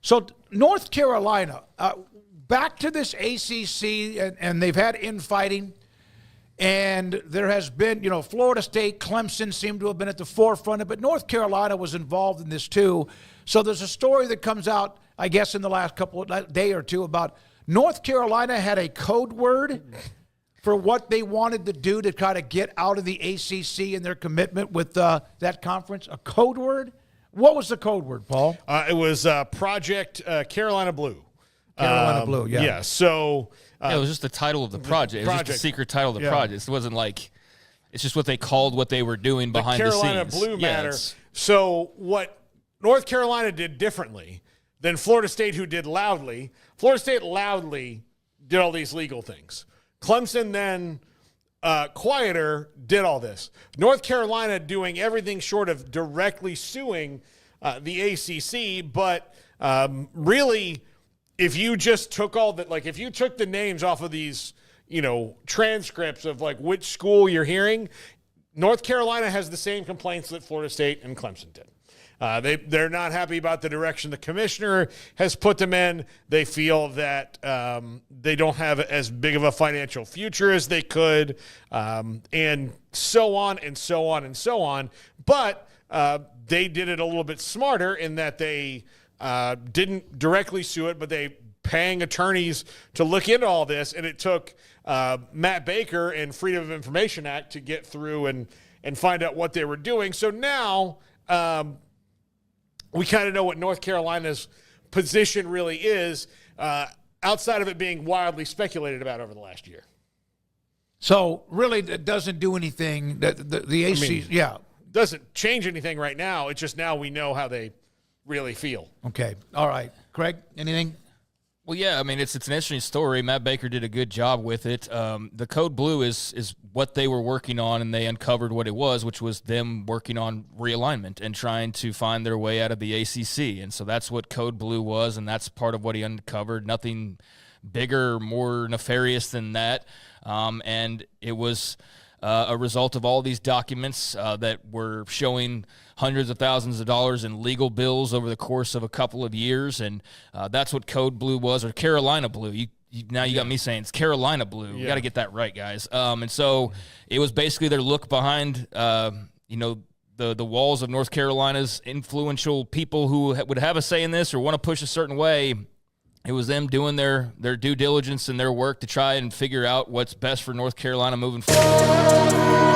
So North Carolina, back to this ACC, and they've had infighting. And there has been, Florida State, Clemson seem to have been at the forefront of it. North Carolina was involved in this too. So there's a story that comes out, I guess, in the last day or two about North Carolina had a code word for what they wanted to do to kind of get out of the ACC and their commitment with that conference. A code word? What was the code word, Paul? It was Project Carolina Blue. Carolina Blue, yeah. Yeah, so... it was just the title of the project. It was just the secret title of the project. It wasn't like it's just what they called what they were doing behind the scenes. Carolina Blue matter. So what North Carolina did differently than Florida State, who did loudly. Florida State loudly did all these legal things. Clemson then quieter did all this. North Carolina doing everything short of directly suing the ACC, but really. If you just took if you took the names off of these, transcripts of which school you're hearing, North Carolina has the same complaints that Florida State and Clemson did. They're not happy about the direction the commissioner has put them in. They feel that they don't have as big of a financial future as they could, and so on and so on and so on. But they did it a little bit smarter in that they didn't directly sue it, but they paying attorneys to look into all this, and it took Matt Baker and Freedom of Information Act to get through and find out what they were doing. So now we kind of know what North Carolina's position really is, outside of it being wildly speculated about over the last year. So really, it doesn't do anything. The ACC, doesn't change anything right now. It's just now we know how they really feel. Okay. All right. Craig, anything? Well, yeah, it's an interesting story. Matt Baker did a good job with it. The Code Blue is what they were working on, and they uncovered what it was, which was them working on realignment and trying to find their way out of the ACC. And so that's what Code Blue was, and that's part of what he uncovered. Nothing bigger, more nefarious than that. And it was a result of all these documents that were showing hundreds of thousands of dollars in legal bills over the course of a couple of years, and that's what Code Blue was, or Carolina Blue. You got me saying it's Carolina Blue. We got to get that right, guys. And so it was basically their look behind, the walls of North Carolina's influential people who would have a say in this or want to push a certain way. It was them doing their due diligence and their work to try and figure out what's best for North Carolina moving forward.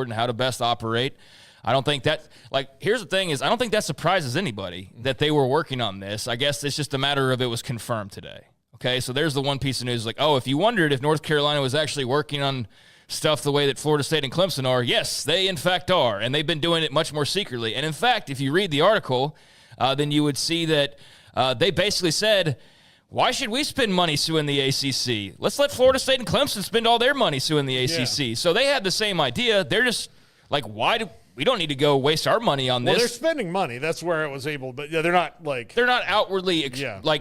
And how to best operate. I don't think that, here's the thing is, I don't think that surprises anybody that they were working on this. I guess it's just a matter of it was confirmed today. Okay, so there's the one piece of news, if you wondered if North Carolina was actually working on stuff the way that Florida State and Clemson are, yes, they in fact are, and they've been doing it much more secretly. And in fact, if you read the article, then you would see that they basically said, why should we spend money suing the ACC? Let's let Florida State and Clemson spend all their money suing the ACC. Yeah. So they had the same idea. They're just we don't need to go waste our money on this. Well, they're spending money. That's where it was able, but they're not they're not outwardly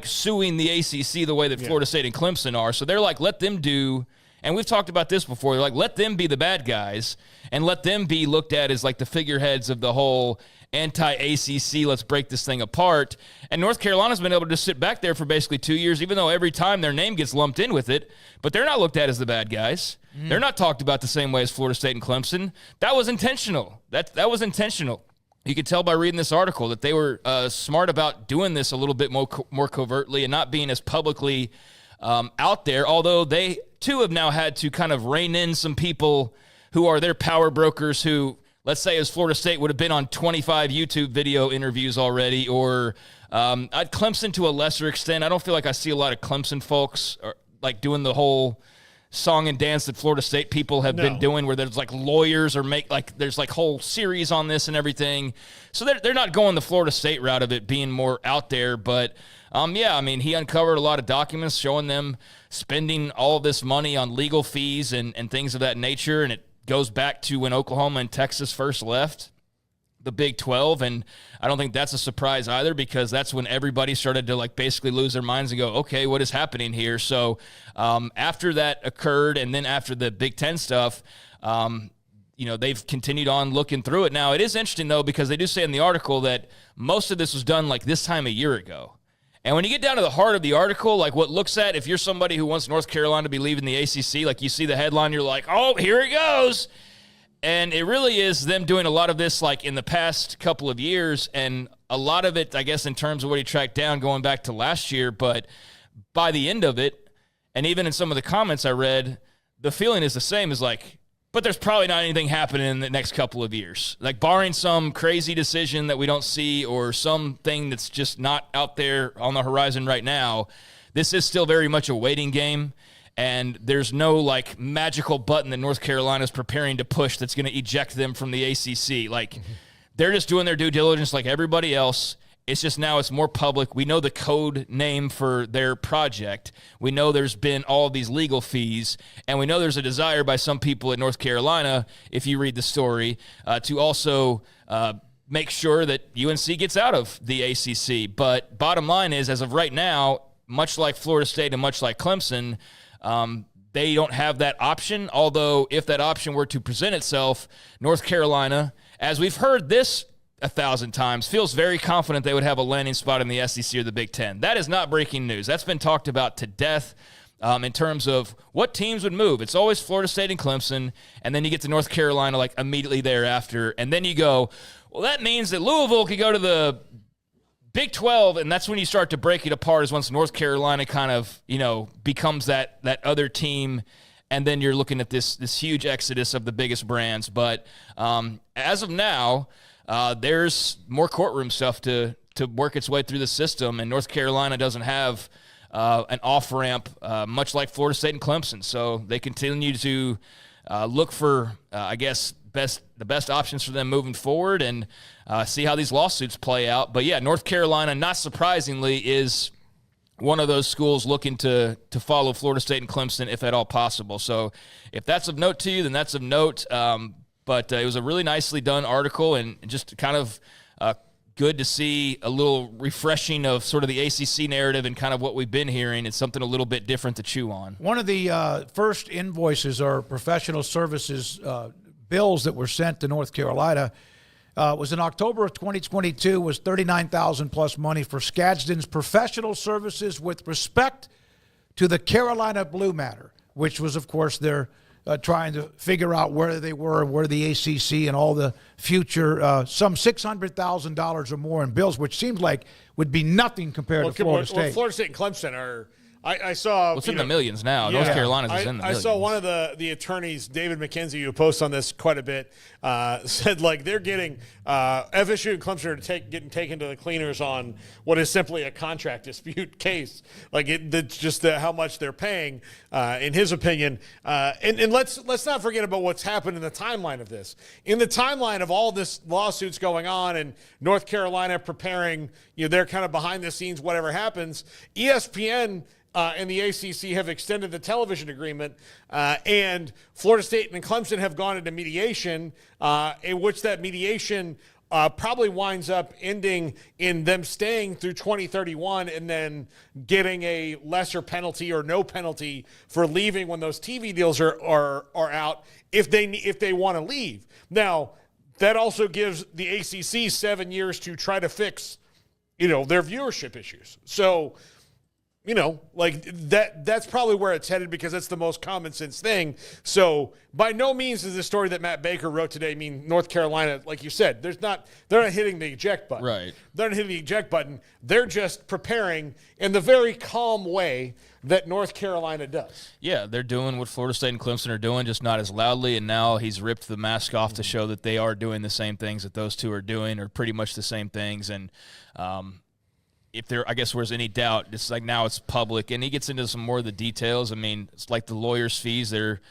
suing the ACC the way that Florida State and Clemson are. So they're let them do. And we've talked about this before. They're let them be the bad guys and let them be looked at as the figureheads of the whole anti-ACC, let's break this thing apart. And North Carolina's been able to sit back there for basically 2 years, even though every time their name gets lumped in with it, but they're not looked at as the bad guys. They're not talked about the same way as Florida State and Clemson. That was intentional. That was intentional. You could tell by reading this article that they were smart about doing this a little bit more covertly and not being as publicly out there, although they, too, have now had to kind of rein in some people who are their power brokers who, let's say, as Florida State would have been on 25 YouTube video interviews already, or at Clemson to a lesser extent. I don't feel like I see a lot of Clemson folks doing the whole song and dance that Florida State people have been doing, where there's like lawyers or there's like whole series on this and everything. So they're not going the Florida State route of it being more out there. But yeah, I mean, he uncovered a lot of documents showing them spending all of this money on legal fees and things of that nature. And it goes back to when Oklahoma and Texas first left the Big 12, and I don't think that's a surprise either, because that's when everybody started to like basically lose their minds and go, okay, what is happening here? So after that occurred, and then after the Big 10 stuff, they've continued on looking through it. Now, it is interesting, though, because they do say in the article that most of this was done like this time a year ago. And when you get down to the heart of the article, like what looks at, if you're somebody who wants North Carolina to be leaving the ACC, like you see the headline, you're like, oh, here it goes. And it really is them doing a lot of this like in the past couple of years, and a lot of it, I guess, in terms of what he tracked down going back to last year. But by the end of it, and even in some of the comments I read, the feeling is the same as like, but there's probably not anything happening in the next couple of years. Like barring some crazy decision that we don't see or something that's just not out there on the horizon right now, this is still very much a waiting game. And there's no like magical button that North Carolina is preparing to push that's going to eject them from the ACC. Like they're just doing their due diligence like everybody else. It's just now it's more public. We know the code name for their project. We know there's been all of these legal fees, and we know there's a desire by some people at North Carolina, if you read the story, to also make sure that UNC gets out of the ACC. But bottom line is, as of right now, much like Florida State and much like Clemson, they don't have that option, although if that option were to present itself, North Carolina, as we've heard this 1,000 times, feels very confident they would have a landing spot in the SEC or the Big Ten. That is not breaking news. That's been talked about to death in terms of what teams would move. It's always Florida State and Clemson, and then you get to North Carolina like immediately thereafter, and then you go, well, that means that Louisville could go to the Big 12, and that's when you start to break it apart, is once North Carolina kind of, becomes that other team, and then you're looking at this huge exodus of the biggest brands. But as of now, there's more courtroom stuff to work its way through the system, and North Carolina doesn't have an off-ramp, much like Florida State and Clemson. So they continue to look for, the best options for them moving forward, and see how these lawsuits play out. But yeah, North Carolina, not surprisingly, is one of those schools looking to follow Florida State and Clemson if at all possible. So if that's of note to you, then that's of note. But it was a really nicely done article, and just kind of good to see a little refreshing of sort of the ACC narrative and kind of what we've been hearing. It's something a little bit different to chew on. One of the first invoices or professional services bills that were sent to North Carolina was in October of 2022, was $39,000 plus money for Scadsden's professional services with respect to the Carolina Blue matter, which was, of course, their trying to figure out where they were and where the ACC and all the future, some $600,000 or more in bills, which seems like would be nothing compared to Florida State. Well, Florida State and Clemson are. I saw. Well, it's in the millions now. Yeah. North Carolina's is in the millions. I saw one of the attorneys, David McKenzie, who posts on this quite a bit, said like they're getting FSU and Clemson are getting taken to the cleaners on what is simply a contract dispute case. Like it's just how much they're paying, in his opinion. And let's not forget about what's happened in the timeline of this. In the timeline of all this lawsuits going on and North Carolina preparing, they're kind of behind the scenes. Whatever happens, ESPN. And the ACC have extended the television agreement, and Florida State and Clemson have gone into mediation, in which that mediation probably winds up ending in them staying through 2031 and then getting a lesser penalty or no penalty for leaving when those TV deals are out if they want to leave. Now, that also gives the ACC 7 years to try to fix, their viewership issues. So, like that's probably where it's headed, because that's the most common sense thing. So by no means does the story that Matt Baker wrote today mean North Carolina, like you said, they're not hitting the eject button. Right. They're not hitting the eject button. They're just preparing in the very calm way that North Carolina does. Yeah, they're doing what Florida State and Clemson are doing, just not as loudly, and now he's ripped the mask off to show that they are doing the same things that those two are doing, or pretty much the same things. And if there, I guess, was any doubt, it's like now it's public, and he gets into some more of the details. I mean, it's like the lawyers' fees. They're,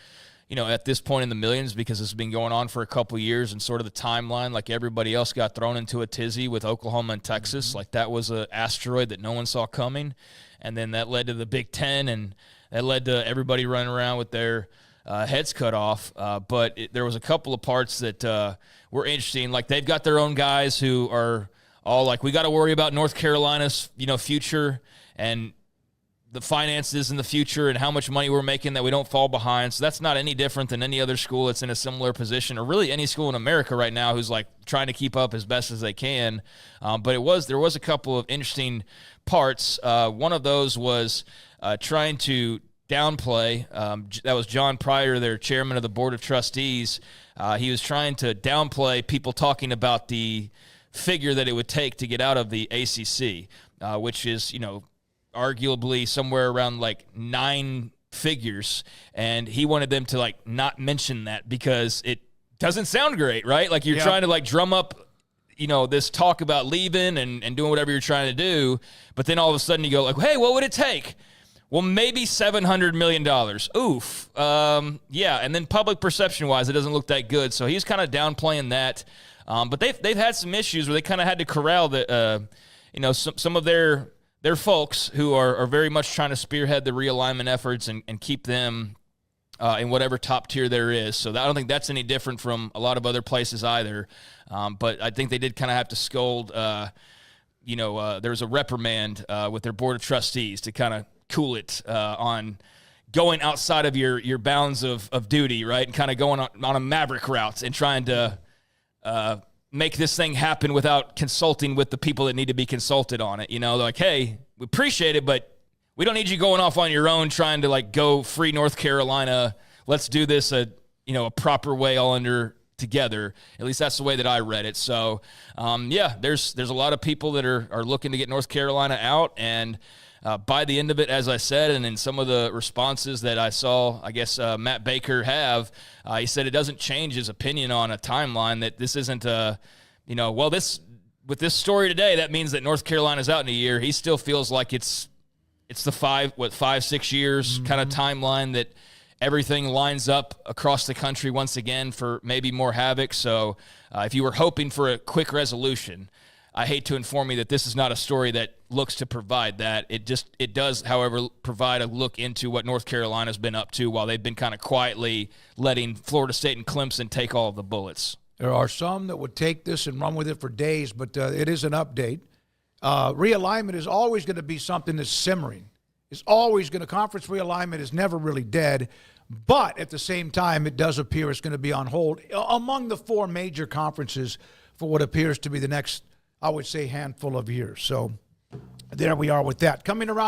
at this point in the millions because it's been going on for a couple years, and sort of the timeline, like everybody else got thrown into a tizzy with Oklahoma and Texas. Mm-hmm. Like that was an asteroid that no one saw coming. And then that led to the Big Ten, and that led to everybody running around with their heads cut off. But there was a couple of parts that were interesting. Like they've got their own guys who are all like, we got to worry about North Carolina's, future and the finances in the future and how much money we're making that we don't fall behind. So that's not any different than any other school that's in a similar position, or really any school in America right now who's like trying to keep up as best as they can. But there was a couple of interesting parts. One of those was trying to downplay. That was John Pryor, their chairman of the Board of Trustees. He was trying to downplay people talking about the figure that it would take to get out of the ACC, which is, arguably somewhere around like 9 figures, and he wanted them to like not mention that because it doesn't sound great, right? Like you're trying to like drum up, this talk about leaving and doing whatever you're trying to do, but then all of a sudden you go like, hey, what would it take? Well, maybe $700 million. Oof. Yeah, and then public perception-wise, it doesn't look that good, so he's kind of downplaying that. But they've had some issues where they kind of had to corral the, some of their folks who are very much trying to spearhead the realignment efforts and keep them in whatever top tier there is. So I don't think that's any different from a lot of other places either. But I think they did kind of have to scold, there was a reprimand with their board of trustees to kind of cool it on going outside of your bounds of duty, right? And kind of going on a maverick route and trying to make this thing happen without consulting with the people that need to be consulted on it. They're like, hey, we appreciate it, but we don't need you going off on your own trying to like go free North Carolina. Let's do this a proper way all under together. At least that's the way that I read it. So there's a lot of people that are looking to get North Carolina out, and by the end of it, as I said, and in some of the responses that I saw, I guess Matt Baker he said it doesn't change his opinion on a timeline, that this isn't with this story today, that means that North Carolina's out in a year. He still feels like it's the 5-6 years kind of timeline that everything lines up across the country once again for maybe more havoc. So if you were hoping for a quick resolution, I hate to inform you that this is not a story that looks to provide that. It does, however, provide a look into what North Carolina's been up to while they've been kind of quietly letting Florida State and Clemson take all of the bullets. There are some that would take this and run with it for days, but it is an update. Realignment is always going to be something that's simmering. Conference realignment is never really dead, but at the same time, it does appear it's going to be on hold among the 4 major conferences for what appears to be the next, I would say, handful of years. So there we are with that. Coming around.